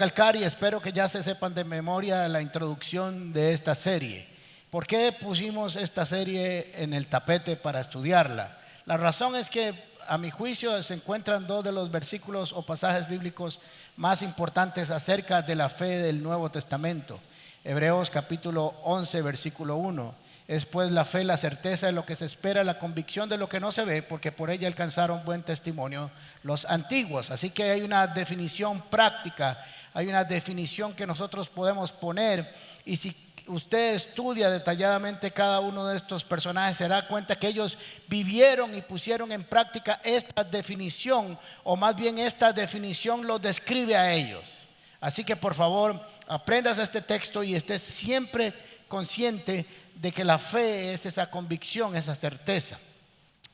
recalcar y espero que ya se sepan de memoria la introducción de esta serie. ¿Por qué pusimos esta serie en el tapete para estudiarla? La razón es que a mi juicio se encuentran dos de los versículos o pasajes bíblicos más importantes acerca de la fe del Nuevo Testamento. Hebreos capítulo 11 versículo 1. Es pues la fe, la certeza de lo que se espera, la convicción de lo que no se ve, porque por ella alcanzaron buen testimonio los antiguos. Así que hay una definición práctica, hay una definición que nosotros podemos poner, y si usted estudia detalladamente cada uno de estos personajes, se da cuenta que ellos vivieron y pusieron en práctica esta definición, o más bien esta definición los describe a ellos. Así que por favor, aprendas este texto y estés siempre consciente de que la fe es esa convicción, esa certeza.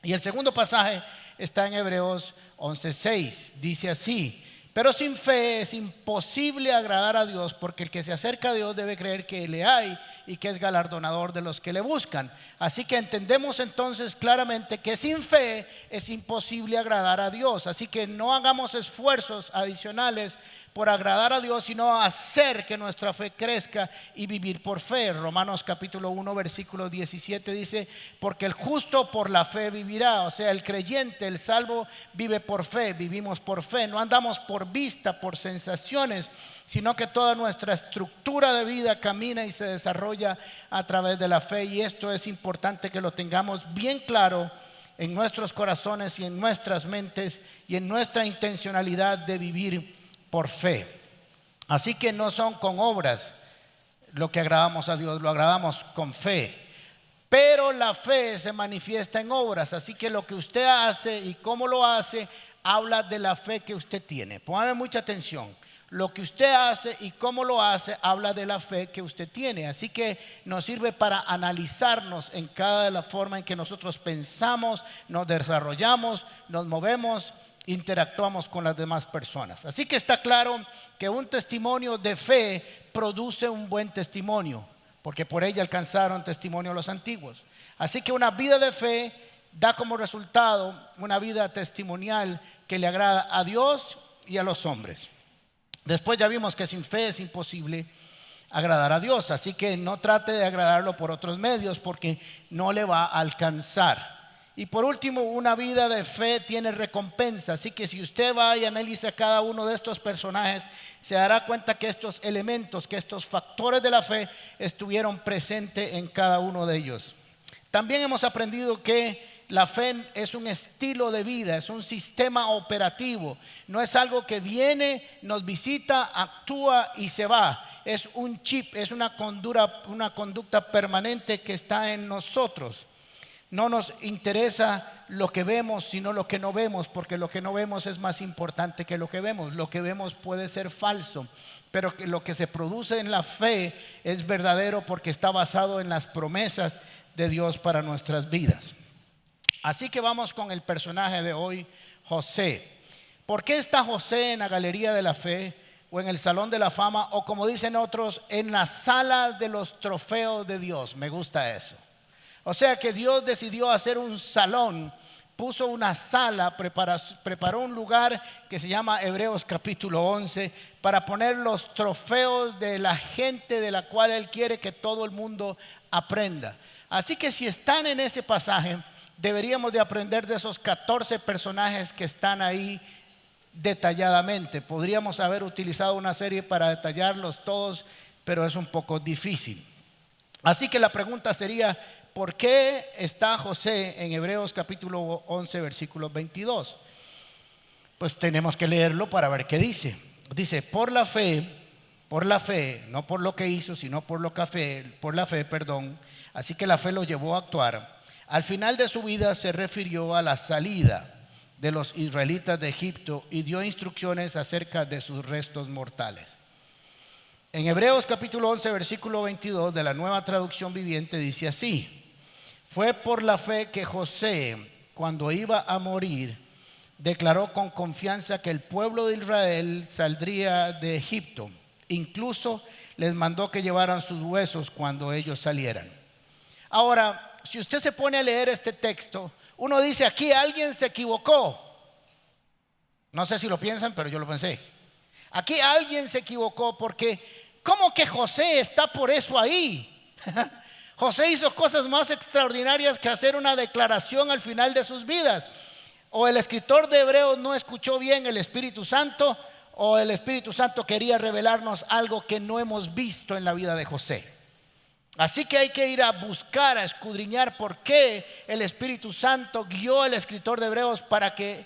Y el segundo pasaje está en Hebreos 11:6. Dice así: pero sin fe es imposible agradar a Dios, porque el que se acerca a Dios debe creer que le hay y que es galardonador de los que le buscan. Así que entendemos entonces claramente que sin fe es imposible agradar a Dios. Así que no hagamos esfuerzos adicionales por agradar a Dios, sino hacer que nuestra fe crezca y vivir por fe. Romanos capítulo 1 versículo 17 dice: porque el justo por la fe vivirá. O sea, el creyente, el salvo, vive por fe, vivimos por fe. No andamos por vista, por sensaciones, sino que toda nuestra estructura de vida camina y se desarrolla a través de la fe. Y esto es importante que lo tengamos bien claro en nuestros corazones y en nuestras mentes y en nuestra intencionalidad de vivir por fe. Así que no son con obras lo que agradamos a Dios, lo agradamos con fe. Pero la fe se manifiesta en obras. Así que lo que usted hace y cómo lo hace habla de la fe que usted tiene. Póngame mucha atención. Lo que usted hace y cómo lo hace habla de la fe que usted tiene. Así que nos sirve para analizarnos en cada de la forma en que nosotros pensamos, nos desarrollamos, nos movemos, interactuamos con las demás personas. Así que está claro que un testimonio de fe produce un buen testimonio, porque por ella alcanzaron testimonio los antiguos. Así que una vida de fe da como resultado una vida testimonial que le agrada a Dios y a los hombres. Después ya vimos que sin fe es imposible agradar a Dios, así que no trate de agradarlo por otros medios, porque no le va a alcanzar. Y por último, una vida de fe tiene recompensa. Así que si usted va y analiza cada uno de estos personajes, se dará cuenta que estos elementos, que estos factores de la fe estuvieron presentes en cada uno de ellos. También hemos aprendido que la fe es un estilo de vida, es un sistema operativo. No es algo que viene, nos visita, actúa y se va. Es un chip, es una conducta permanente que está en nosotros. No nos interesa lo que vemos, sino lo que no vemos, porque lo que no vemos es más importante que lo que vemos. Lo que vemos puede ser falso, pero lo que se produce en la fe es verdadero, porque está basado en las promesas de Dios para nuestras vidas. Así que vamos con el personaje de hoy, José. ¿Por qué está José en la galería de la fe, o en el salón de la fama, o como dicen otros, en la sala de los trofeos de Dios? Me gusta eso. O sea que Dios decidió hacer un salón, puso una sala, preparó un lugar que se llama Hebreos capítulo 11 para poner los trofeos de la gente de la cual Él quiere que todo el mundo aprenda. Así que si están en ese pasaje, deberíamos de aprender de esos 14 personajes que están ahí detalladamente. Podríamos haber utilizado una serie para detallarlos todos, pero es un poco difícil. Así que la pregunta sería: ¿por qué está José en Hebreos capítulo 11 versículo 22? Pues tenemos que leerlo para ver qué dice. Dice: por la fe, no por lo que hizo, sino por la fe, perdón. Así que la fe lo llevó a actuar. Al final de su vida se refirió a la salida de los israelitas de Egipto y dio instrucciones acerca de sus restos mortales. En Hebreos capítulo 11 versículo 22 de la Nueva Traducción Viviente dice así: fue por la fe que José, cuando iba a morir, declaró con confianza que el pueblo de Israel saldría de Egipto. Incluso les mandó que llevaran sus huesos cuando ellos salieran. Ahora, si usted se pone a leer este texto, uno dice: aquí alguien se equivocó. No sé si lo piensan, pero yo lo pensé. Aquí alguien se equivocó porque ¿cómo que José está por eso ahí? José hizo cosas más extraordinarias que hacer una declaración al final de sus vidas. O el escritor de Hebreos no escuchó bien el Espíritu Santo, o el Espíritu Santo quería revelarnos algo que no hemos visto en la vida de José. Así que hay que ir a buscar, a escudriñar por qué el Espíritu Santo guió al escritor de Hebreos para que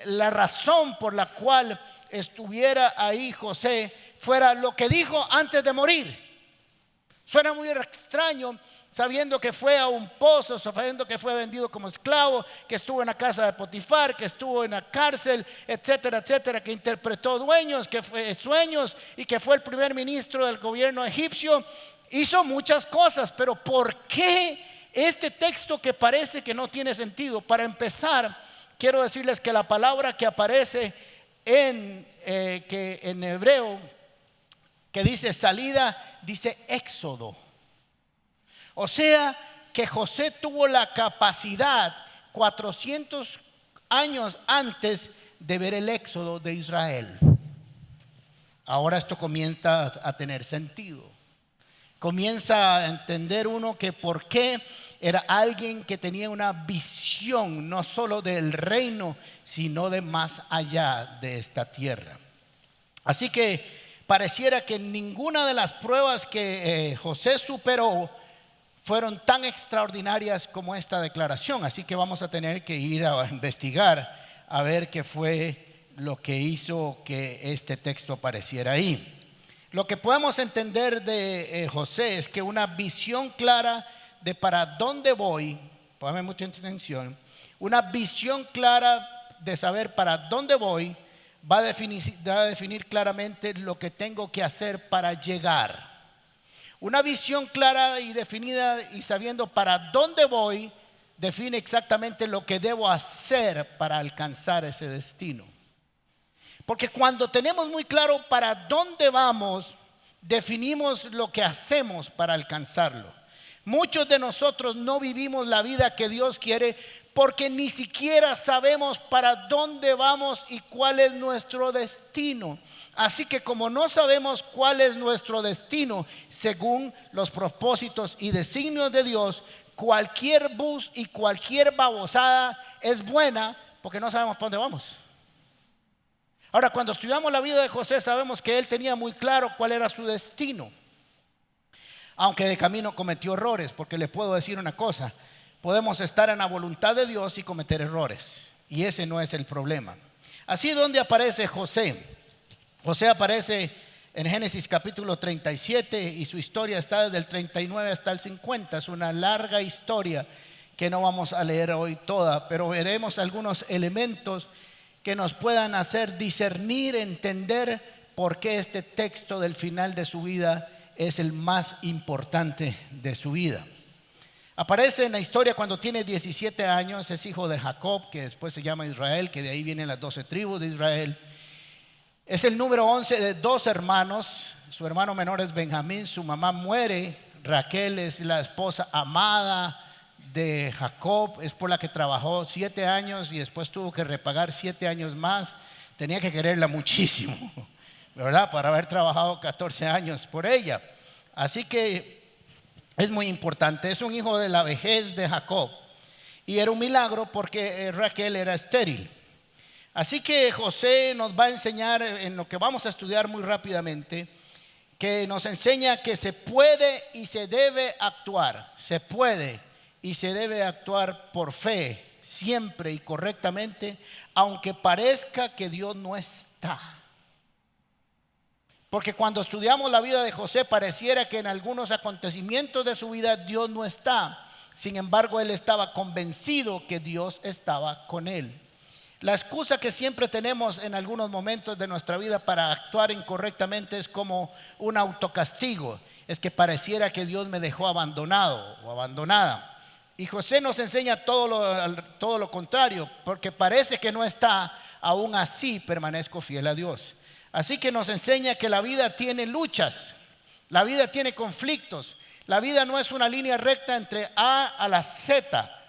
la razón por la cual estuviera ahí José fuera lo que dijo antes de morir. Suena muy extraño sabiendo que fue a un pozo, sabiendo que fue vendido como esclavo, que estuvo en la casa de Potifar, que estuvo en la cárcel, etcétera, etcétera, que interpretó sueños y que fue el primer ministro del gobierno egipcio. Hizo muchas cosas, pero ¿por qué este texto que parece que no tiene sentido? Para empezar, quiero decirles que la palabra que aparece en hebreo, que dice salida, dice éxodo. O sea que José tuvo la capacidad 400 años antes de ver el éxodo de Israel. Ahora esto comienza a tener sentido. Comienza a entender uno que por qué era alguien que tenía una visión no solo del reino, sino de más allá de esta tierra. Así que pareciera que ninguna de las pruebas que José superó fueron tan extraordinarias como esta declaración. Así que vamos a tener que ir a investigar a ver qué fue lo que hizo que este texto apareciera ahí. Lo que podemos entender de José es que una visión clara de para dónde voy, póngame mucha atención, una visión clara de saber para dónde voy va a definir claramente lo que tengo que hacer para llegar. Una visión clara y definida y sabiendo para dónde voy define exactamente lo que debo hacer para alcanzar ese destino. Porque cuando tenemos muy claro para dónde vamos, definimos lo que hacemos para alcanzarlo. Muchos de nosotros no vivimos la vida que Dios quiere porque ni siquiera sabemos para dónde vamos y cuál es nuestro destino. Así que como no sabemos cuál es nuestro destino, según los propósitos y designios de Dios, cualquier bus y cualquier babosada es buena porque no sabemos para dónde vamos. Ahora, cuando estudiamos la vida de José, sabemos que él tenía muy claro cuál era su destino. Aunque de camino cometió errores, porque les puedo decir una cosa, podemos estar en la voluntad de Dios y cometer errores. Y ese no es el problema. Así es donde aparece José. José aparece en Génesis capítulo 37 y su historia está desde el 39 hasta el 50. Es una larga historia que no vamos a leer hoy toda, pero veremos algunos elementos que nos puedan hacer discernir, entender por qué este texto del final de su vida es el más importante de su vida. Aparece en la historia cuando tiene 17 años, es hijo de Jacob, que después se llama Israel, que de ahí vienen las 12 tribus de Israel. Es el número 11 de 2 hermanos, su hermano menor es Benjamín, su mamá muere, Raquel es la esposa amada de Jacob, es por la que trabajó 7 años y después tuvo que repagar 7 años más. Tenía que quererla muchísimo, ¿verdad? Para haber trabajado 14 años por ella. Así que es muy importante. Es un hijo de la vejez de Jacob y era un milagro porque Raquel era estéril. Así que José nos va a enseñar en lo que vamos a estudiar muy rápidamente, que nos enseña que se puede y se debe actuar. Se puede y se debe actuar por fe, siempre y correctamente, aunque parezca que Dios no está. Porque cuando estudiamos la vida de José pareciera que en algunos acontecimientos de su vida Dios no está. Sin embargo, él estaba convencido que Dios estaba con él. La excusa que siempre tenemos en algunos momentos de nuestra vida para actuar incorrectamente es como un autocastigo. Es que pareciera que Dios me dejó abandonado o abandonada. Y José nos enseña todo lo contrario, porque parece que no está, aún así permanezco fiel a Dios. Así que nos enseña que la vida tiene luchas, la vida tiene conflictos, la vida no es una línea recta entre A a la Z.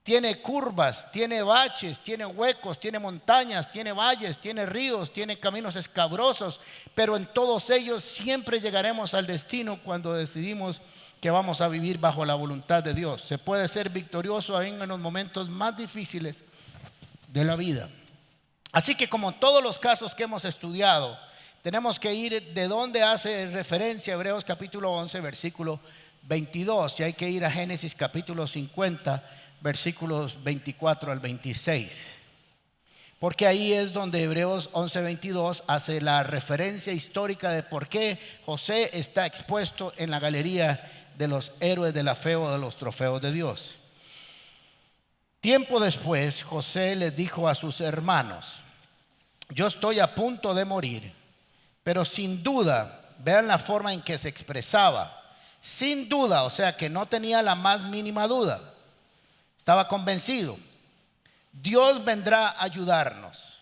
tiene curvas, tiene baches, tiene huecos, tiene montañas, tiene valles, tiene ríos, tiene caminos escabrosos, pero en todos ellos siempre llegaremos al destino cuando decidimos que vamos a vivir bajo la voluntad de Dios. Se puede ser victorioso aún en los momentos más difíciles de la vida. Así que como todos los casos que hemos estudiado, tenemos que ir de donde hace referencia Hebreos capítulo 11, versículo 22, y hay que ir a Génesis capítulo 50, versículos 24 al 26. Porque ahí es donde Hebreos 11, 22 hace la referencia histórica de por qué José está expuesto en la galería de los héroes de la fe o de los trofeos de Dios. Tiempo después, José les dijo a sus hermanos: yo estoy a punto de morir, pero sin duda, vean la forma en que se expresaba, sin duda, o sea que no tenía la más mínima duda, estaba convencido, Dios vendrá a ayudarnos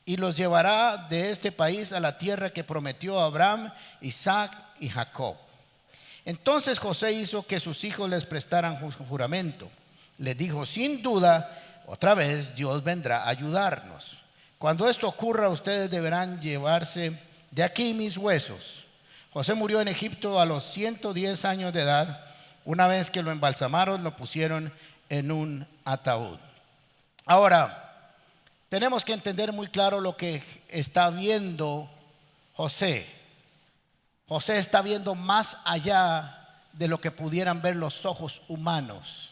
y los llevará de este país a la tierra que prometió a Abraham, Isaac y Jacob. Entonces José hizo que sus hijos les prestaran juramento. Les dijo: sin duda, otra vez Dios vendrá a ayudarnos. Cuando esto ocurra, ustedes deberán llevarse de aquí mis huesos. José murió en Egipto a los 110 años de edad. Una vez que lo embalsamaron, lo pusieron en un ataúd. Ahora, tenemos que entender muy claro lo que está viendo José. José está viendo más allá de lo que pudieran ver los ojos humanos.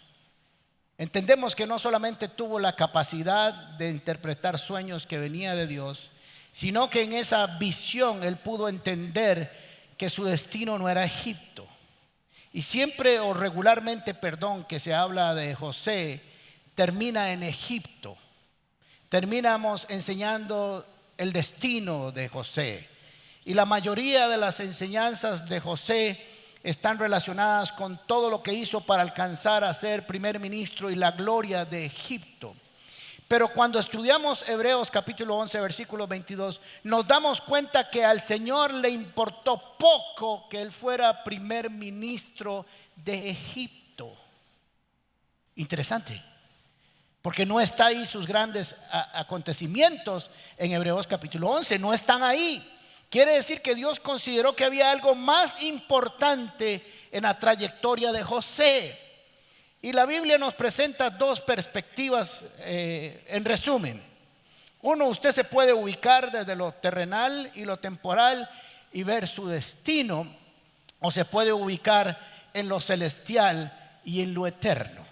Entendemos que no solamente tuvo la capacidad de interpretar sueños que venía de Dios, sino que en esa visión él pudo entender que su destino no era Egipto. Y siempre o regularmente, que se habla de José, termina en Egipto. Terminamos enseñando el destino de José. Y la mayoría de las enseñanzas de José están relacionadas con todo lo que hizo para alcanzar a ser primer ministro y la gloria de Egipto. Pero cuando estudiamos Hebreos capítulo 11, versículo 22, nos damos cuenta que al Señor le importó poco que él fuera primer ministro de Egipto. Interesante, porque no está ahí sus grandes acontecimientos en Hebreos capítulo 11, no están ahí. Quiere decir que Dios consideró que había algo más importante en la trayectoria de José. Y la Biblia nos presenta dos perspectivas en resumen. Uno, usted se puede ubicar desde lo terrenal y lo temporal y ver su destino, o se puede ubicar en lo celestial y en lo eterno.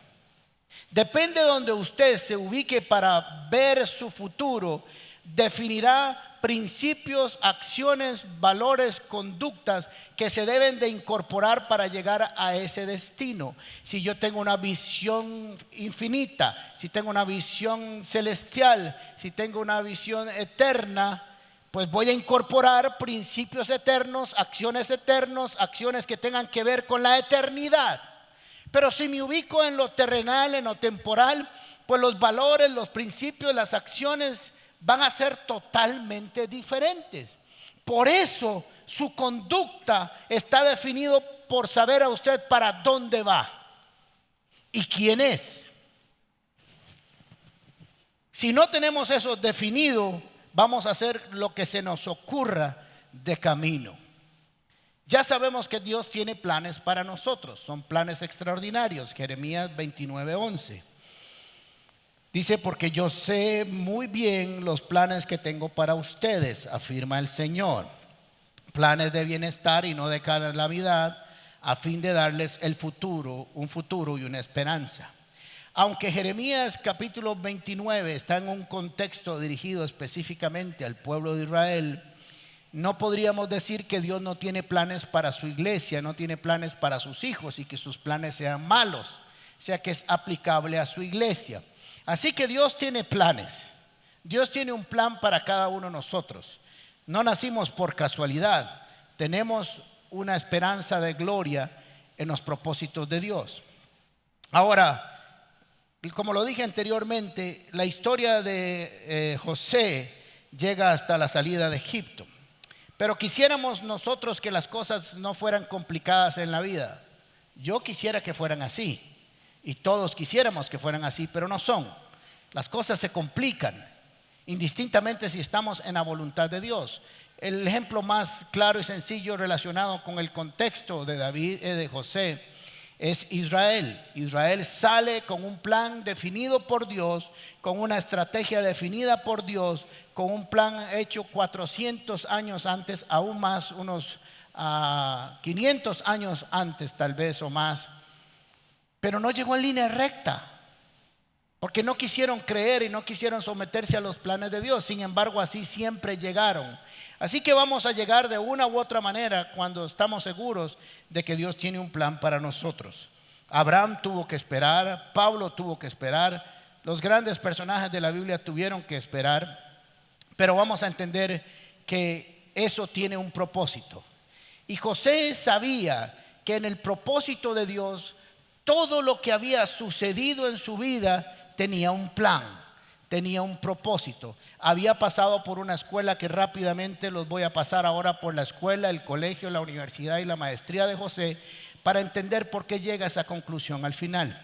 Depende de donde usted se ubique para ver su futuro, definirá principios, acciones, valores, conductas que se deben de incorporar para llegar a ese destino. Si yo tengo una visión infinita, si tengo una visión celestial, si tengo una visión eterna, pues voy a incorporar principios eternos, acciones que tengan que ver con la eternidad. Pero si me ubico en lo terrenal, en lo temporal, pues los valores, los principios, las acciones van a ser totalmente diferentes. Por eso su conducta está definido por saber a usted para dónde va y quién es. Si no tenemos eso definido, vamos a hacer lo que se nos ocurra de camino. Ya sabemos que Dios tiene planes para nosotros, son planes extraordinarios. Jeremías 29:11 dice: porque yo sé muy bien los planes que tengo para ustedes, afirma el Señor, planes de bienestar y no de calamidad, a fin de darles el futuro, un futuro y una esperanza. Aunque Jeremías capítulo 29 está en un contexto dirigido específicamente al pueblo de Israel, no podríamos decir que Dios no tiene planes para su iglesia, no tiene planes para sus hijos y que sus planes sean malos, o sea que es aplicable a su iglesia. Así que Dios tiene planes. Dios tiene un plan para cada uno de nosotros. No nacimos por casualidad. Tenemos una esperanza de gloria en los propósitos de Dios. Ahora, como lo dije anteriormente, la historia de José llega hasta la salida de Egipto. Pero quisiéramos nosotros que las cosas no fueran complicadas en la vida. Yo quisiera que fueran así. Y todos quisiéramos que fueran así, pero no son. Las cosas se complican, indistintamente si estamos en la voluntad de Dios. El ejemplo más claro y sencillo relacionado con el contexto de David y de José es Israel. Israel sale con un plan definido por Dios, con una estrategia definida por Dios, con un plan hecho 400 años antes, aún más, unos 500 años antes tal vez o más. Pero no llegó en línea recta, porque no quisieron creer y no quisieron someterse a los planes de Dios. Sin embargo, así siempre llegaron. Así que vamos a llegar de una u otra manera cuando estamos seguros de que Dios tiene un plan para nosotros. Abraham tuvo que esperar, Pablo tuvo que esperar, los grandes personajes de la Biblia tuvieron que esperar, pero vamos a entender que eso tiene un propósito. Y José sabía que en el propósito de Dios, todo lo que había sucedido en su vida tenía un plan, tenía un propósito. Había pasado por una escuela que rápidamente los voy a pasar ahora por la escuela, el colegio, la universidad y la maestría de José para entender por qué llega a esa conclusión al final.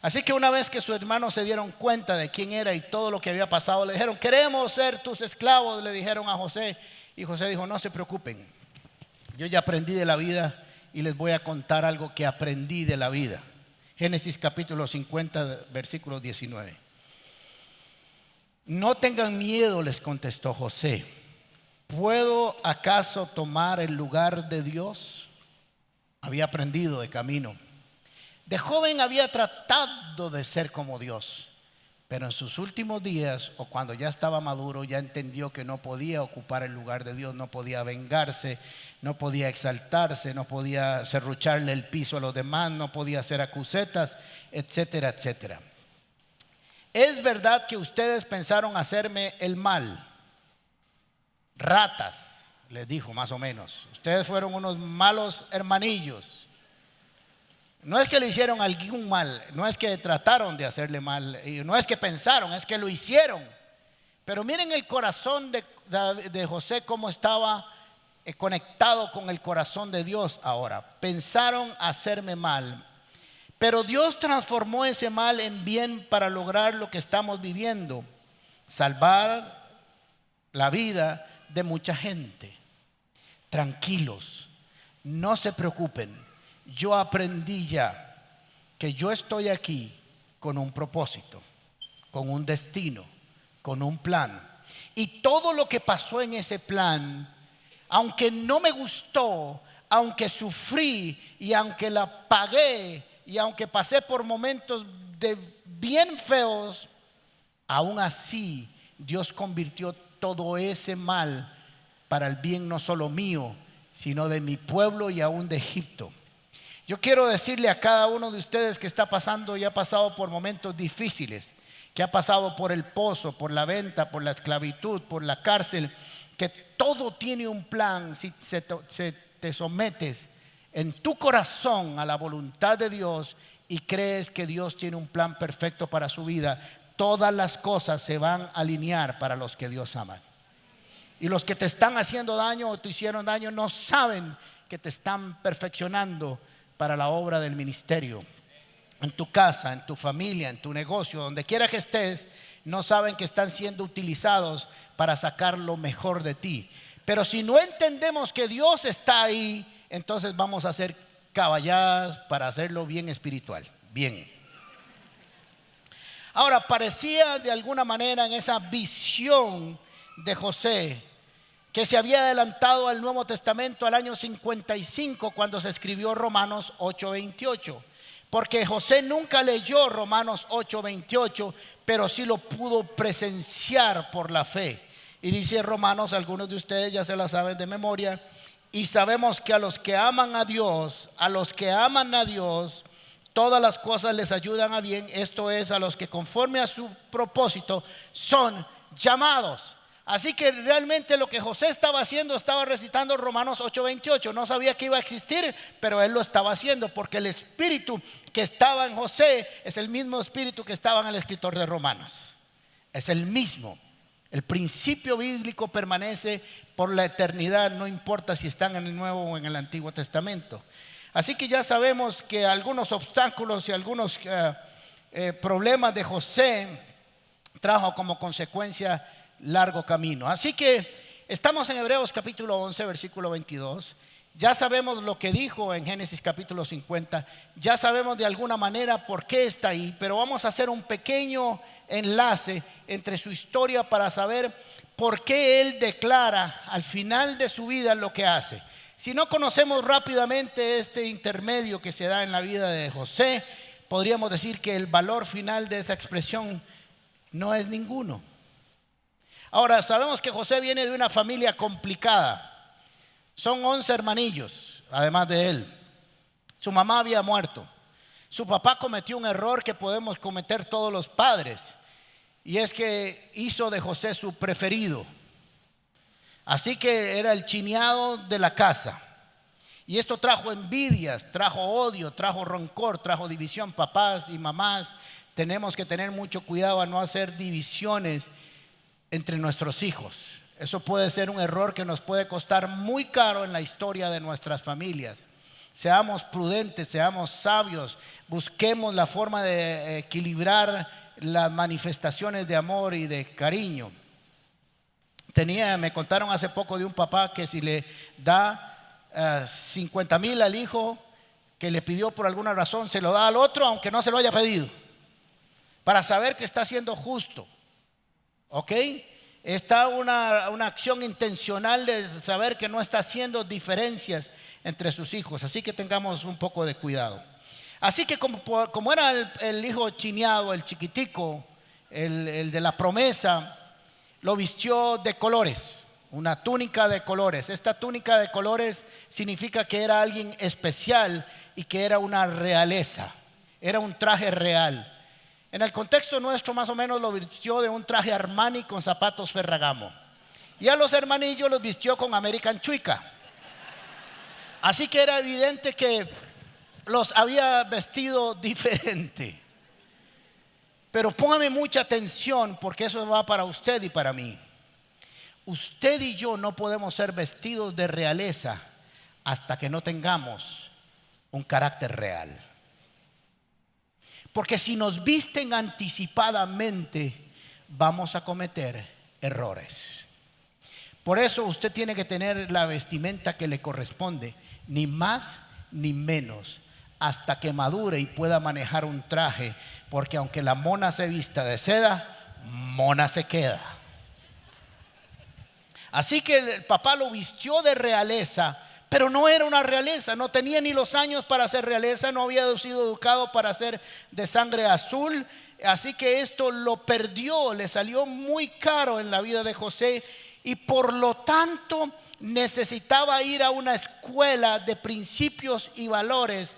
Así que una vez que sus hermanos se dieron cuenta de quién era y todo lo que había pasado, le dijeron: queremos ser tus esclavos, le dijeron a José. Y José dijo: no se preocupen, yo ya aprendí de la vida y les voy a contar algo que aprendí de la vida. Génesis capítulo 50, versículo 19. No tengan miedo, les contestó José. ¿Puedo acaso tomar el lugar de Dios? Había aprendido de camino. De joven había tratado de ser como Dios, pero en sus últimos días, o cuando ya estaba maduro, ya entendió que no podía ocupar el lugar de Dios, no podía vengarse, no podía exaltarse, no podía serrucharle el piso a los demás, no podía hacer acusetas, etcétera, etcétera. Es verdad que ustedes pensaron hacerme el mal. Ratas, les dijo más o menos. Ustedes fueron unos malos hermanillos. No es que le hicieron algún mal, no es que trataron de hacerle mal, y no es que pensaron, es que lo hicieron. Pero miren el corazón de José, cómo estaba conectado con el corazón de Dios ahora. Pensaron hacerme mal, pero Dios transformó ese mal en bien para lograr lo que estamos viviendo: salvar la vida de mucha gente. Tranquilos, no se preocupen. Yo aprendí ya que yo estoy aquí con un propósito, con un destino, con un plan. Y todo lo que pasó en ese plan, aunque no me gustó, aunque sufrí y aunque la pagué y aunque pasé por momentos bien feos, aún así Dios convirtió todo ese mal para el bien no solo mío, sino de mi pueblo y aún de Egipto. Yo quiero decirle a cada uno de ustedes que está pasando y ha pasado por momentos difíciles, que ha pasado por el pozo, por la venta, por la esclavitud, por la cárcel, que todo tiene un plan si te sometes en tu corazón a la voluntad de Dios y crees que Dios tiene un plan perfecto para su vida. Todas las cosas se van a alinear para los que Dios ama. Y los que te están haciendo daño o te hicieron daño no saben que te están perfeccionando para la obra del ministerio. En tu casa, en tu familia, en tu negocio, donde quiera que estés, no saben que están siendo utilizados para sacar lo mejor de ti. Pero si no entendemos que Dios está ahí, entonces vamos a hacer caballadas para hacerlo bien espiritual. Bien. Ahora, parecía de alguna manera en esa visión de José que se había adelantado al Nuevo Testamento al año 55 cuando se escribió Romanos 8:28. Porque José nunca leyó Romanos 8:28, pero sí lo pudo presenciar por la fe. Y dice Romanos, algunos de ustedes ya se la saben de memoria, y sabemos que a los que aman a Dios, todas las cosas les ayudan a bien, esto es, a los que conforme a su propósito son llamados. Así que realmente lo que José estaba haciendo, estaba recitando Romanos 8:28. No sabía que iba a existir, pero él lo estaba haciendo porque el espíritu que estaba en José es el mismo espíritu que estaba en el escritor de Romanos. Es el mismo. El principio bíblico permanece por la eternidad, no importa si están en el Nuevo o en el Antiguo Testamento. Así que ya sabemos que algunos obstáculos y algunos problemas de José trajo como consecuencia largo camino. Así que estamos en Hebreos capítulo 11, versículo 22. Ya sabemos lo que dijo en Génesis capítulo 50. Ya sabemos de alguna manera por qué está ahí. Pero vamos a hacer un pequeño enlace entre su historia para saber por qué él declara al final de su vida lo que hace. Si no conocemos rápidamente este intermedio que se da en la vida de José, podríamos decir que el valor final de esa expresión no es ninguno. Ahora, sabemos que José viene de una familia complicada. Son 11 hermanillos, además de él. Su mamá había muerto. Su papá cometió un error que podemos cometer todos los padres, y es que hizo de José su preferido. Así que era el chineado de la casa. Y esto trajo envidias, trajo odio, trajo rencor, trajo división. Papás y mamás, tenemos que tener mucho cuidado a no hacer divisiones entre nuestros hijos. Eso puede ser un error que nos puede costar muy caro en la historia de nuestras familias. Seamos prudentes, seamos sabios, busquemos la forma de equilibrar las manifestaciones de amor y de cariño. Me contaron hace poco de un papá que si le da 50,000 al hijo que le pidió por alguna razón, se lo da al otro aunque no se lo haya pedido, para saber que está siendo justo. ¿Ok? Está una acción intencional de saber que no está haciendo diferencias entre sus hijos. Así que tengamos un poco de cuidado. Así que como era el hijo chineado, el chiquitico, el de la promesa, lo vistió de colores, una túnica de colores. Esta túnica de colores significa que era alguien especial y que era una realeza, era un traje real. En el contexto nuestro más o menos lo vistió de un traje Armani con zapatos Ferragamo. Y a los hermanillos los vistió con American Chuica. Así que era evidente que los había vestido diferente. Pero póngame mucha atención porque eso va para usted y para mí. Usted y yo no podemos ser vestidos de realeza hasta que no tengamos un carácter real. Porque si nos visten anticipadamente, vamos a cometer errores. Por eso usted tiene que tener la vestimenta que le corresponde, ni más ni menos, hasta que madure y pueda manejar un traje. Porque aunque la mona se vista de seda, mona se queda. Así que el papá lo vistió de realeza, pero no era una realeza, no tenía ni los años para ser realeza, no había sido educado para ser de sangre azul. Así que esto lo perdió, le salió muy caro en la vida de José, y por lo tanto necesitaba ir a una escuela de principios y valores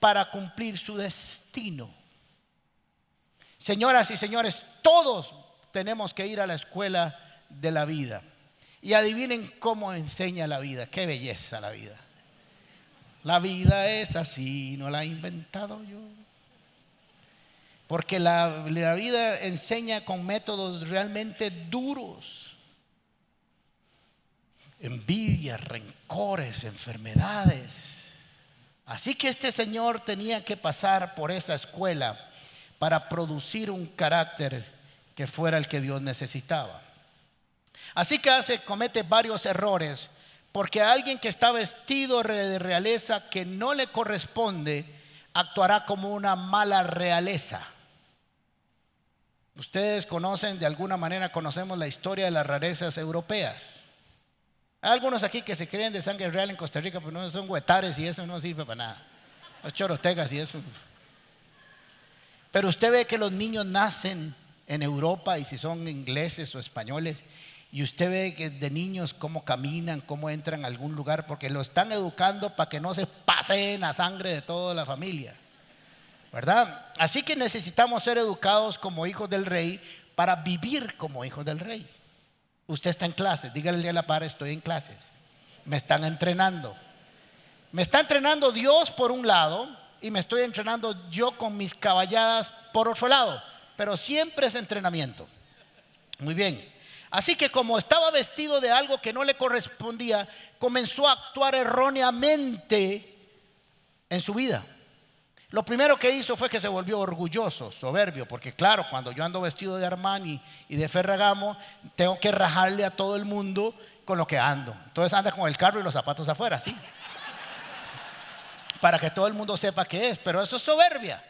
para cumplir su destino. Señoras y señores, todos tenemos que ir a la escuela de la vida. Y adivinen cómo enseña la vida. Qué belleza la vida. La vida es así, no la he inventado yo. Porque la vida enseña con métodos realmente duros. Envidias, rencores, enfermedades. Así que este señor tenía que pasar por esa escuela para producir un carácter que fuera el que Dios necesitaba. Así que comete varios errores, porque alguien que está vestido de realeza que no le corresponde, actuará como una mala realeza. Ustedes conocen, de alguna manera conocemos la historia de las rarezas europeas. Hay algunos aquí que se creen de sangre real en Costa Rica, pero no son huetares y eso no sirve para nada. Los chorotegas y eso. Pero usted ve que los niños nacen en Europa, y si son ingleses o españoles, y usted ve que de niños cómo caminan, cómo entran a algún lugar, porque lo están educando para que no se paseen la sangre de toda la familia, ¿verdad? Así que necesitamos ser educados como hijos del rey para vivir como hijos del rey. Usted está en clases, dígale a la par: estoy en clases. Me están entrenando. Me está entrenando Dios por un lado, y me estoy entrenando yo con mis caballadas por otro lado, pero siempre es entrenamiento. Muy bien. Así que como estaba vestido de algo que no le correspondía, comenzó a actuar erróneamente en su vida. Lo primero que hizo fue que se volvió orgulloso, soberbio, porque claro, cuando yo ando vestido de Armani y de Ferragamo, tengo que rajarle a todo el mundo con lo que ando. Entonces anda con el carro y los zapatos afuera, ¿sí? Para que todo el mundo sepa qué es, pero eso es soberbia.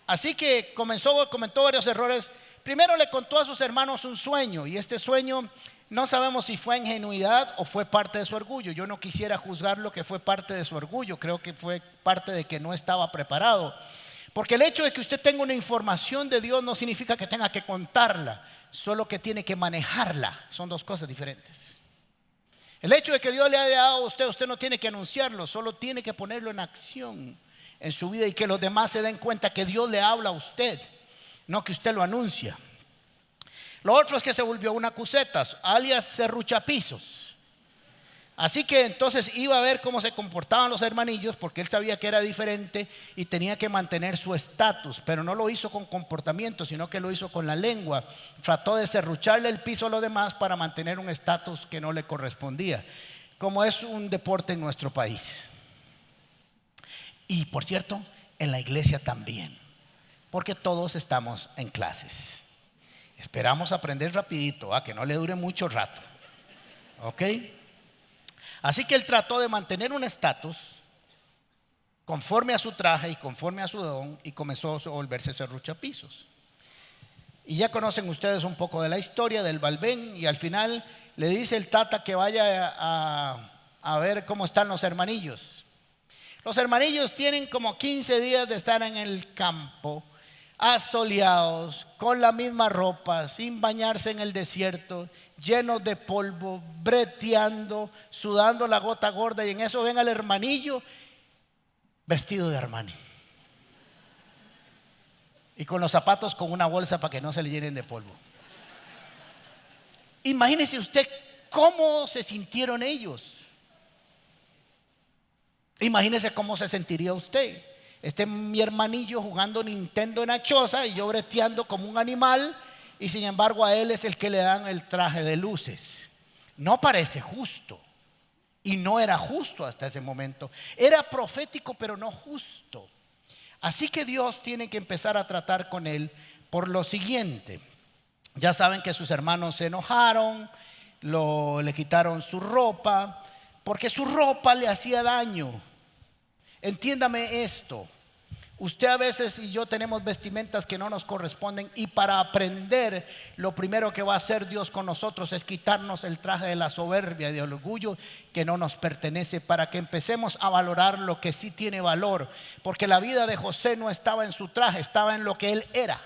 Así que comentó varios errores. Primero le contó a sus hermanos un sueño, y este sueño no sabemos si fue ingenuidad o fue parte de su orgullo. Yo no quisiera juzgar lo que fue parte de su orgullo, creo que fue parte de que no estaba preparado. Porque el hecho de que usted tenga una información de Dios no significa que tenga que contarla, solo que tiene que manejarla. Son dos cosas diferentes. El hecho de que Dios le haya dado a usted, usted no tiene que anunciarlo, solo tiene que ponerlo en acción en su vida y que los demás se den cuenta que Dios le habla a usted, no que usted lo anuncia. Lo otro es que se volvió una cuseta, alias serruchapisos. Así que entonces iba a ver cómo se comportaban los hermanillos, porque él sabía que era diferente y tenía que mantener su estatus, pero no lo hizo con comportamiento, sino que lo hizo con la lengua. Trató de serrucharle el piso a los demás para mantener un estatus que no le correspondía, como es un deporte en nuestro país. Y por cierto, en la iglesia también, porque todos estamos en clases. Esperamos aprender rapidito, que no le dure mucho rato. ¿Ok? Así que él trató de mantener un estatus conforme a su traje y conforme a su don, y comenzó a volverse serruchapisos. Y ya conocen ustedes un poco de la historia del vaivén, y al final le dice el tata que vaya a ver cómo están los hermanillos. Los hermanillos tienen como 15 días de estar en el campo, asoleados, con la misma ropa, sin bañarse en el desierto, llenos de polvo, breteando, sudando la gota gorda, y en eso ven al hermanillo vestido de Armani y con los zapatos con una bolsa para que no se le llenen de polvo. Imagínese usted cómo se sintieron ellos. Imagínese cómo se sentiría usted. Mi hermanillo jugando Nintendo en la choza y yo breteando como un animal, y sin embargo a él es el que le dan el traje de luces. No parece justo, y no era justo hasta ese momento. Era profético, pero no justo. Así que Dios tiene que empezar a tratar con él por lo siguiente. Ya saben que sus hermanos se enojaron, le quitaron su ropa, porque su ropa le hacía daño. Entiéndame esto. Usted a veces y yo tenemos vestimentas que no nos corresponden, y para aprender lo primero que va a hacer Dios con nosotros es quitarnos el traje de la soberbia y del orgullo que no nos pertenece, para que empecemos a valorar lo que sí tiene valor. Porque la vida de José no estaba en su traje, estaba en lo que él era.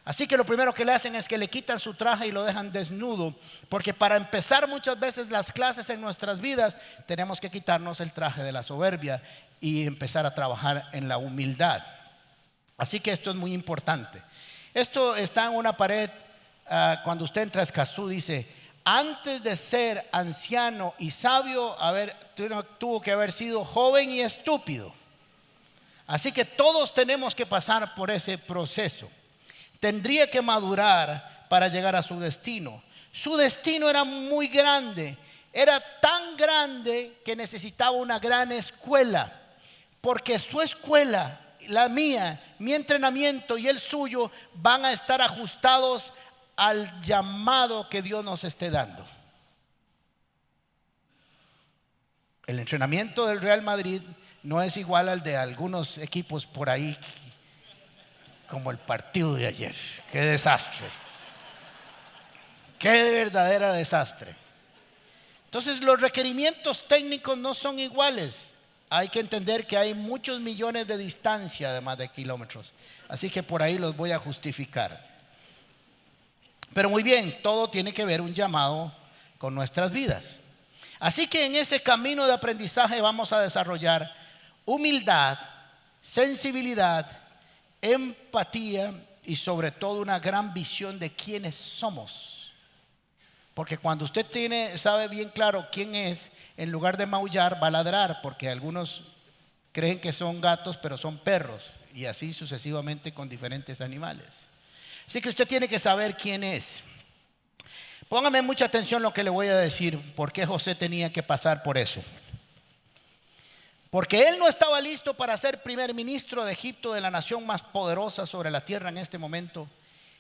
Así que lo primero que le hacen es que le quitan su traje y lo dejan desnudo, porque para empezar muchas veces las clases en nuestras vidas tenemos que quitarnos el traje de la soberbia y empezar a trabajar en la humildad. Así que esto es muy importante. Esto está en una pared. Cuando usted entra a Escazú, dice: antes de ser anciano y sabio, tuvo que haber sido joven y estúpido. Así que todos tenemos que pasar por ese proceso. Tendría que madurar para llegar a su destino. Su destino era muy grande. Era tan grande que necesitaba una gran escuela. Porque su escuela, la mía, mi entrenamiento y el suyo van a estar ajustados al llamado que Dios nos esté dando. El entrenamiento del Real Madrid no es igual al de algunos equipos por ahí, como el partido de ayer. Qué desastre. Qué verdadera desastre. Entonces los requerimientos técnicos no son iguales. Hay que entender que hay muchos millones de distancia, además de kilómetros. Así que por ahí los voy a justificar. Pero muy bien, todo tiene que ver un llamado con nuestras vidas. Así que en ese camino de aprendizaje vamos a desarrollar humildad, sensibilidad, empatía y sobre todo una gran visión de quiénes somos. Porque cuando usted sabe bien claro quién es, en lugar de maullar va a ladrar, porque algunos creen que son gatos pero son perros, y así sucesivamente con diferentes animales. Así que usted tiene que saber quién es. Póngame mucha atención lo que le voy a decir, por qué José tenía que pasar por eso. Porque él no estaba listo para ser primer ministro de Egipto, de la nación más poderosa sobre la tierra en este momento.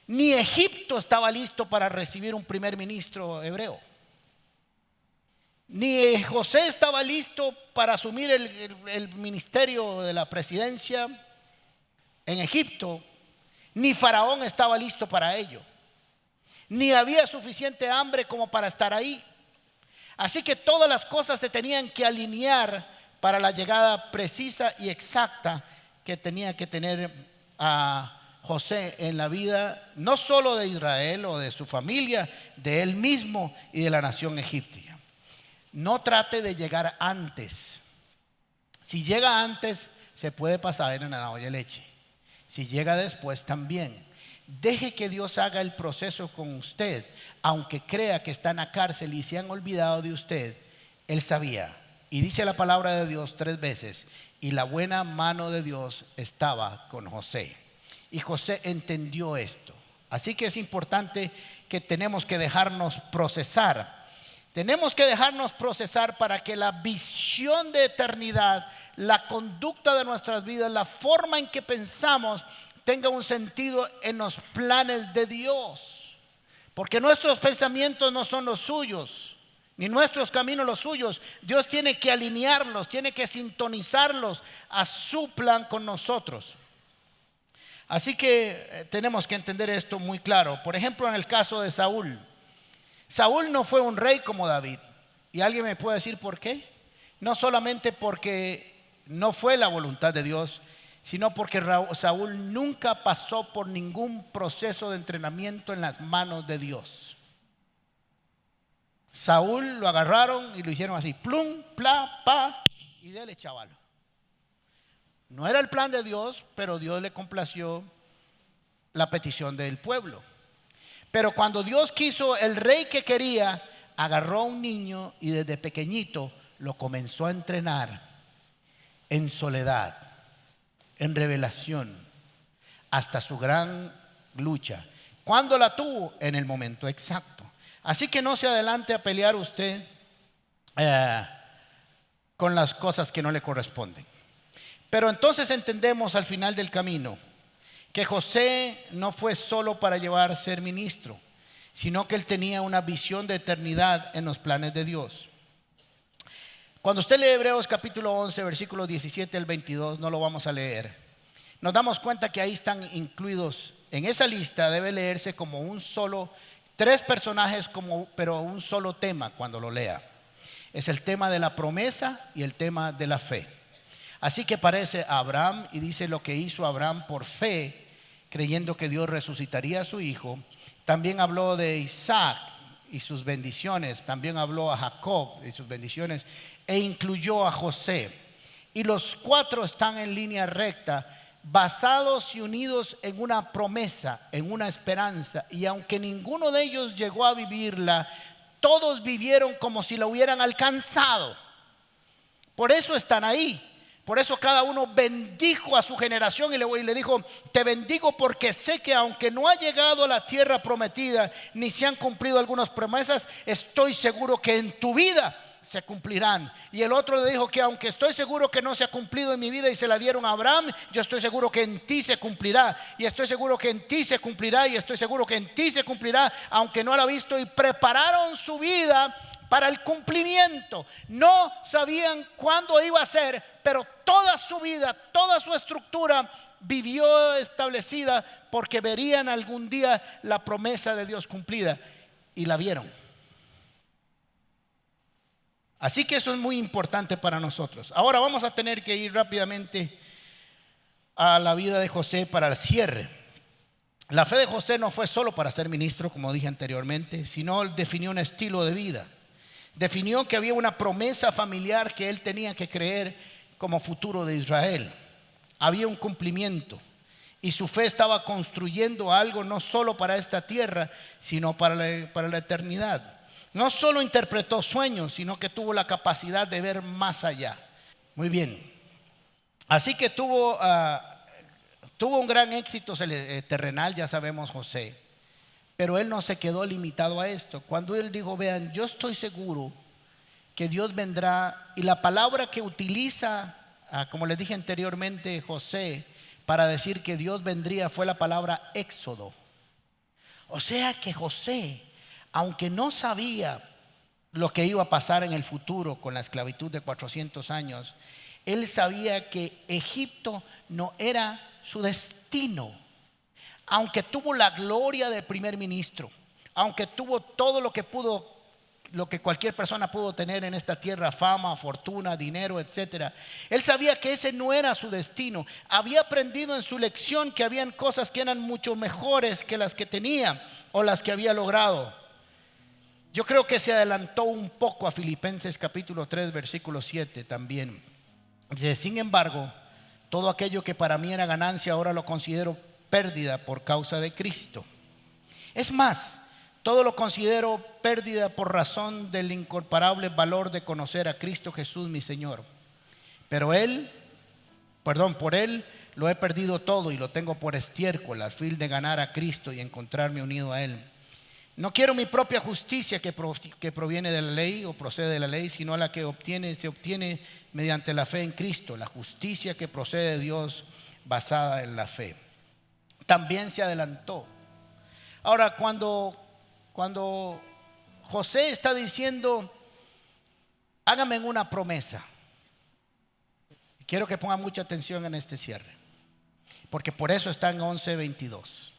Ni Egipto estaba listo para recibir un primer ministro hebreo. Ni José estaba listo para asumir el ministerio de la presidencia en Egipto. Ni Faraón estaba listo para ello. Ni había suficiente hambre como para estar ahí. Así que todas las cosas se tenían que alinear para la llegada precisa y exacta que tenía que tener a José en la vida, no solo de Israel o de su familia, de él mismo y de la nación egipcia. No trate de llegar antes. Si llega antes, se puede pasar en la olla de leche. Si llega después, también. Deje que Dios haga el proceso con usted, aunque crea que está en la cárcel y se han olvidado de usted. Él sabía. Y dice la palabra de Dios 3 veces: y la buena mano de Dios estaba con José. Y José entendió esto. Así que es importante que tenemos que dejarnos procesar. Tenemos que dejarnos procesar para que la visión de eternidad, la conducta de nuestras vidas, la forma en que pensamos, tenga un sentido en los planes de Dios. Porque nuestros pensamientos no son los suyos, ni nuestros caminos los suyos. Dios tiene que alinearlos, tiene que sintonizarlos a su plan con nosotros. Así que tenemos que entender esto muy claro. Por ejemplo, en el caso de Saúl. Saúl no fue un rey como David. ¿Y alguien me puede decir por qué? No solamente porque no fue la voluntad de Dios, sino porque Saúl nunca pasó por ningún proceso de entrenamiento en las manos de Dios. Saúl lo agarraron y lo hicieron así, plum, pla, pa, y dele chaval. No era el plan de Dios, pero Dios le complació la petición del pueblo. Pero cuando Dios quiso el rey que quería, agarró a un niño y desde pequeñito lo comenzó a entrenar en soledad, en revelación, hasta su gran lucha. ¿Cuándo la tuvo? En el momento exacto. Así que no se adelante a pelear usted con las cosas que no le corresponden. Pero entonces entendemos al final del camino que José no fue solo para llevar a ser ministro, sino que él tenía una visión de eternidad en los planes de Dios. Cuando usted lee Hebreos capítulo 11, versículos 17 al 22, no lo vamos a leer. Nos damos cuenta que ahí están incluidos, en esa lista debe leerse como un solo, 3 personajes, pero un solo tema cuando lo lea. Es el tema de la promesa y el tema de la fe. Así que parece a Abraham y dice lo que hizo Abraham por fe, creyendo que Dios resucitaría a su hijo. También habló de Isaac y sus bendiciones. También habló a Jacob y sus bendiciones. E incluyó a José. Y los 4 están en línea recta, basados y unidos en una promesa, en una esperanza. Y aunque ninguno de ellos llegó a vivirla, todos vivieron como si la hubieran alcanzado. Por eso están ahí. Por eso cada uno bendijo a su generación y le dijo: te bendigo porque sé que aunque no ha llegado a la tierra prometida, ni se han cumplido algunas promesas, estoy seguro que en tu vida se cumplirán. Y el otro le dijo que aunque estoy seguro que no se ha cumplido en mi vida y se la dieron a Abraham, yo estoy seguro que en ti se cumplirá. Y estoy seguro que en ti se cumplirá. Y estoy seguro que en ti se cumplirá, aunque no la ha visto. Y prepararon su vida para el cumplimiento. No sabían cuándo iba a ser, pero toda su vida, toda su estructura vivió establecida porque verían algún día la promesa de Dios cumplida. Y la vieron. Así que eso es muy importante para nosotros. Ahora vamos a tener que ir rápidamente a la vida de José para el cierre. La fe de José no fue solo para ser ministro, como dije anteriormente, sino él definió un estilo de vida. Definió que había una promesa familiar que él tenía que creer como futuro de Israel. Había un cumplimiento y su fe estaba construyendo algo no solo para esta tierra, sino para la eternidad. No solo interpretó sueños, sino que tuvo la capacidad de ver más allá. Muy bien. Así que tuvo un gran éxito terrenal, ya sabemos, José. Pero él no se quedó limitado a esto. Cuando él dijo: vean, yo estoy seguro que Dios vendrá. Y la palabra que utiliza como les dije anteriormente, José, para decir que Dios vendría fue la palabra éxodo. O sea que José, aunque no sabía lo que iba a pasar en el futuro con la esclavitud de 400 años, él sabía que Egipto no era su destino. Aunque tuvo la gloria del primer ministro, aunque tuvo todo lo que pudo, lo que cualquier persona pudo tener en esta tierra, fama, fortuna, dinero, etcétera, él sabía que ese no era su destino. Había aprendido en su lección que habían cosas que eran mucho mejores que las que tenía o las que había logrado. Yo creo que se adelantó un poco a Filipenses capítulo 3 versículo 7 también. Dice: sin embargo, todo aquello que para mí era ganancia ahora lo considero pérdida por causa de Cristo. Es más, todo lo considero pérdida por razón del incomparable valor de conocer a Cristo Jesús mi Señor. Por Él lo he perdido todo y lo tengo por estiércol al fin de ganar a Cristo y encontrarme unido a Él. No quiero mi propia justicia que proviene de la ley o procede de la ley, sino la que se obtiene mediante la fe en Cristo, la justicia que procede de Dios basada en la fe. También se adelantó. Ahora, cuando José está diciendo: háganme una promesa, quiero que pongan mucha atención en este cierre, porque por eso está en 11:22.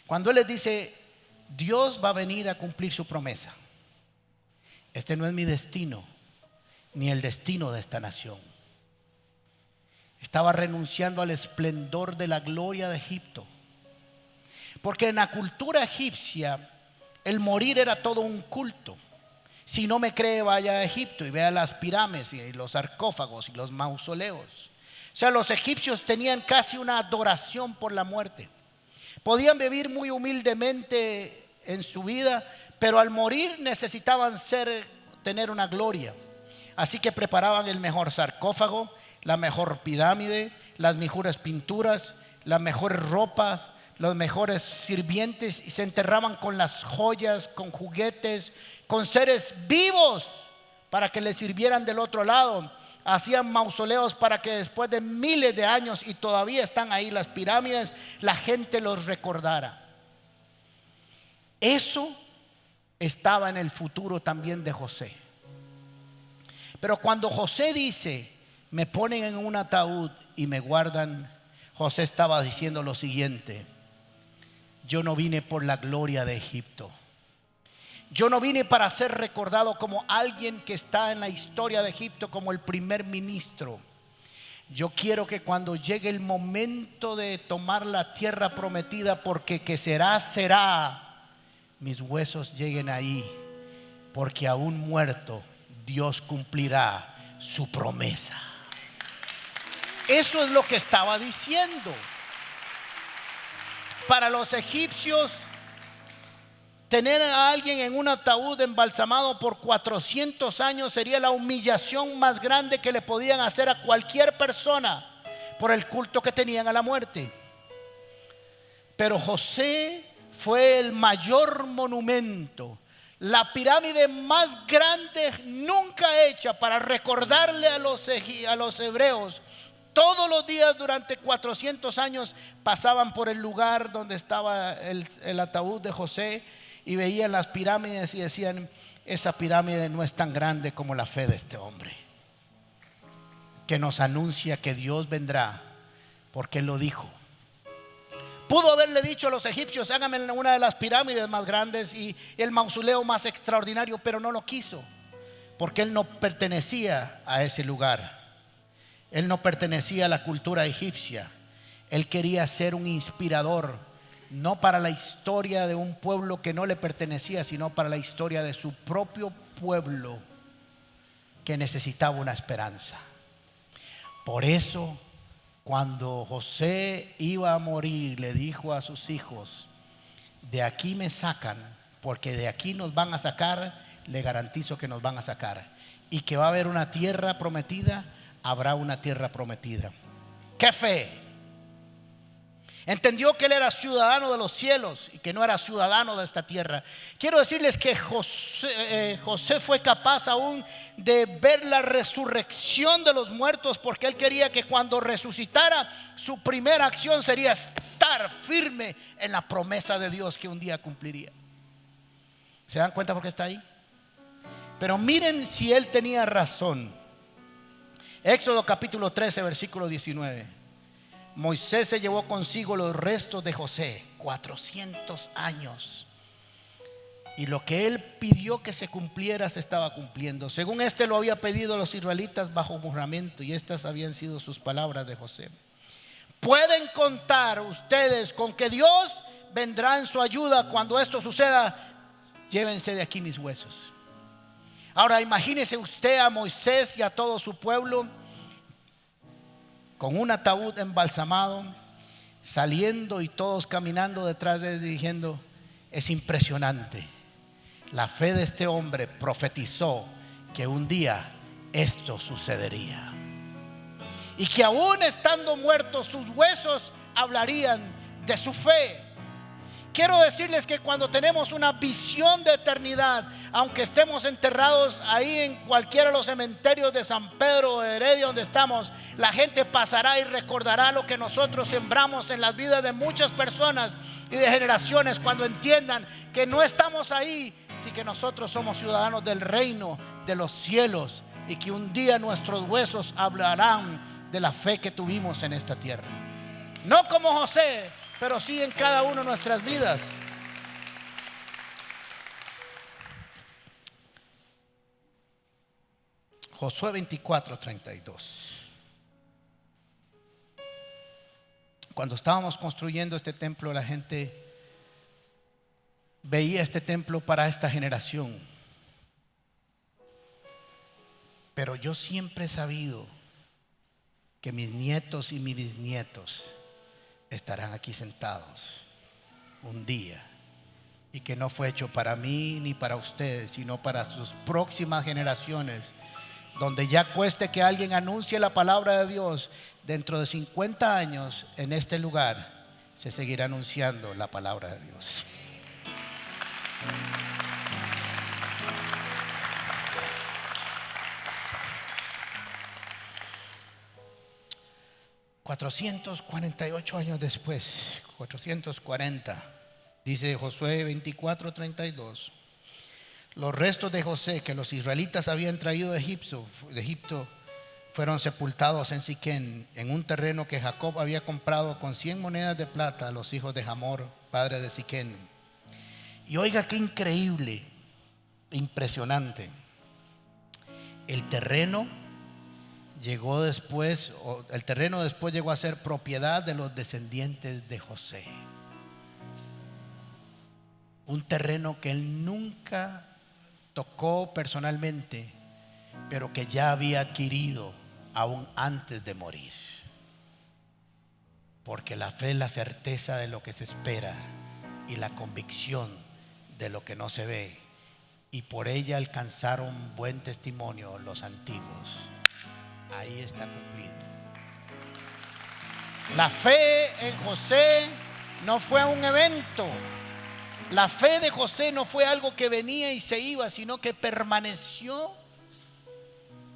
Cuando él les dice: Dios va a venir a cumplir su promesa, este no es mi destino ni el destino de esta nación. Estaba renunciando al esplendor de la gloria de Egipto, porque en la cultura egipcia el morir era todo un culto. Si no me cree, vaya a Egipto y vea las pirámides y los sarcófagos y los mausoleos. O sea, los egipcios tenían casi una adoración por la muerte. Podían vivir muy humildemente en su vida, pero al morir necesitaban tener una gloria. Así que preparaban el mejor sarcófago, la mejor pirámide, las mejores pinturas, las mejores ropas, los mejores sirvientes, y se enterraban con las joyas, con juguetes, con seres vivos para que les sirvieran del otro lado. Hacían mausoleos para que después de miles de años, y todavía están ahí las pirámides, la gente los recordara. Eso estaba en el futuro también de José. Pero cuando José dice: me ponen en un ataúd y me guardan, José estaba diciendo lo siguiente: yo no vine por la gloria de Egipto. Yo no vine para ser recordado como alguien que está en la historia de Egipto como el primer ministro. Yo quiero que cuando llegue el momento de tomar la tierra prometida, porque que será, mis huesos lleguen ahí, porque aún muerto Dios cumplirá su promesa. Eso es lo que estaba diciendo. Para los egipcios, tener a alguien en un ataúd embalsamado por 400 años sería la humillación más grande que le podían hacer a cualquier persona por el culto que tenían a la muerte. Pero José fue el mayor monumento, la pirámide más grande nunca hecha para recordarle a los hebreos. Todos los días durante 400 años pasaban por el lugar donde estaba el ataúd de José y veían las pirámides y decían: esa pirámide no es tan grande como la fe de este hombre, que nos anuncia que Dios vendrá, porque Él lo dijo. Pudo haberle dicho a los egipcios: háganme una de las pirámides más grandes y el mausoleo más extraordinario, pero no lo quiso, porque Él no pertenecía a ese lugar. Él no pertenecía a la cultura egipcia. Él quería ser un inspirador, no para la historia de un pueblo que no le pertenecía, sino para la historia de su propio pueblo que necesitaba una esperanza. Por eso, cuando José iba a morir, le dijo a sus hijos: de aquí me sacan, porque de aquí nos van a sacar, le garantizo que nos van a sacar, y que va a haber una tierra prometida. Habrá una tierra prometida. ¿Qué fe? Entendió que él era ciudadano de los cielos y que no era ciudadano de esta tierra. Quiero decirles que José fue capaz aún de ver la resurrección de los muertos, porque él quería que cuando resucitara, su primera acción sería estar firme en la promesa de Dios que un día cumpliría. ¿Se dan cuenta por qué está ahí? Pero miren si él tenía razón. Éxodo capítulo 13, versículo 19. Moisés se llevó consigo los restos de José, 400 años. Y lo que él pidió que se cumpliera se estaba cumpliendo. Según este lo había pedido a los israelitas bajo juramento, y estas habían sido sus palabras de José. Pueden contar ustedes con que Dios vendrá en su ayuda cuando esto suceda. Llévense de aquí mis huesos. Ahora imagínese usted a Moisés y a todo su pueblo con un ataúd embalsamado, saliendo y todos caminando detrás de él diciendo: es impresionante. La fe de este hombre profetizó que un día esto sucedería. Y que aún estando muertos sus huesos hablarían de su fe. Quiero decirles que cuando tenemos una visión de eternidad, aunque estemos enterrados ahí en cualquiera de los cementerios de San Pedro o de Heredia donde estamos, la gente pasará y recordará lo que nosotros sembramos en las vidas de muchas personas y de generaciones, cuando entiendan que no estamos ahí, sino que nosotros somos ciudadanos del reino de los cielos, y que un día nuestros huesos hablarán de la fe que tuvimos en esta tierra. No como José, pero sí en cada una de nuestras vidas. Josué 24:32. Cuando estábamos construyendo este templo, la gente veía este templo para esta generación. Pero yo siempre he sabido que mis nietos y mis bisnietos estarán aquí sentados un día, y que no fue hecho para mí ni para ustedes, sino para sus próximas generaciones, donde ya cueste que alguien anuncie la palabra de Dios. Dentro de 50 años en este lugar se seguirá anunciando la palabra de Dios. ...448 años después, 440, dice Josué 24:32, los restos de José que los israelitas habían traído de Egipto fueron sepultados en Siquén, en un terreno que Jacob había comprado con 100 monedas de plata a los hijos de Hamor, padre de Siquén. Y oiga qué increíble, impresionante. El terreno después llegó a ser propiedad de los descendientes de José. Un terreno que él nunca tocó personalmente, pero que ya había adquirido aún antes de morir. Porque la fe es la certeza de lo que se espera y la convicción de lo que no se ve, y por ella alcanzaron buen testimonio los antiguos. Ahí está cumplido. La fe en José no fue un evento. La fe de José no fue algo que venía y se iba, sino que permaneció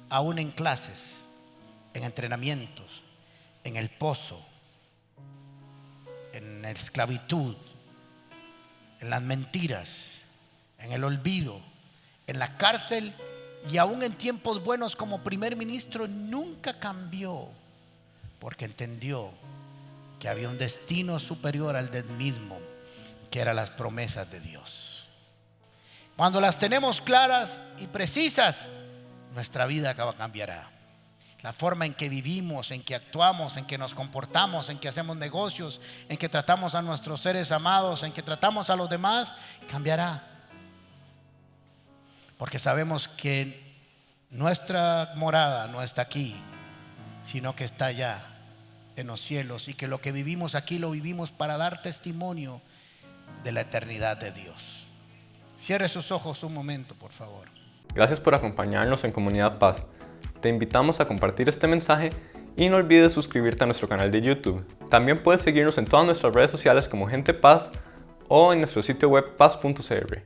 aún en clases, en entrenamientos, en el pozo, en la esclavitud, en las mentiras, en el olvido, en la cárcel, y aún en tiempos buenos como primer ministro nunca cambió, porque entendió que había un destino superior al del mismo, que eran las promesas de Dios. Cuando las tenemos claras y precisas, nuestra vida cambiará. La forma en que vivimos, en que actuamos, en que nos comportamos, en que hacemos negocios, en que tratamos a nuestros seres amados, en que tratamos a los demás, cambiará. Porque sabemos que nuestra morada no está aquí, sino que está allá en los cielos, y que lo que vivimos aquí lo vivimos para dar testimonio de la eternidad de Dios. Cierre sus ojos un momento, por favor. Gracias por acompañarnos en Comunidad Paz. Te invitamos a compartir este mensaje Y no olvides suscribirte a nuestro canal de YouTube. También puedes seguirnos en todas nuestras redes sociales como Gente Paz o en nuestro sitio web paz.cr.